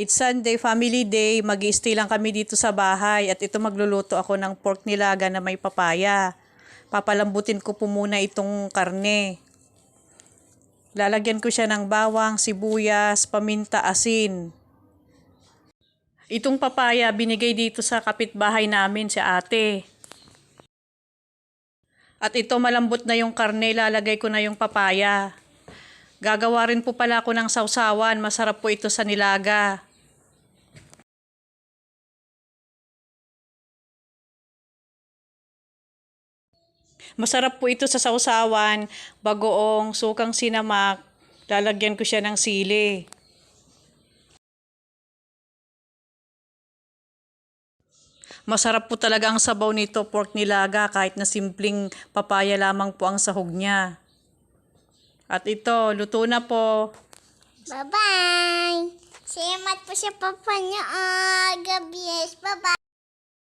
It's Sunday, family day. Mag-i-stay lang kami dito sa bahay. At ito magluluto ako ng pork nilaga na may papaya. Papalambutin ko po muna itong karne. Lalagyan ko siya ng bawang, sibuyas, paminta, asin. Itong papaya binigay dito sa kapitbahay namin si ate. At ito malambot na yung karne, lalagay ko na yung papaya. Gagawa rin po pala ako ng sausawan. Masarap po ito sa nilaga. Masarap po ito sa sausawan, bagoong, sukang sinamak. Lalagyan ko siya ng sili. Masarap po talaga ang sabaw nito, pork nilaga, kahit na simpleng papaya lamang po ang sahog niya. At ito, luto na po. Bye-bye! Salamat po sa papa niyo. God bless. Bye-bye!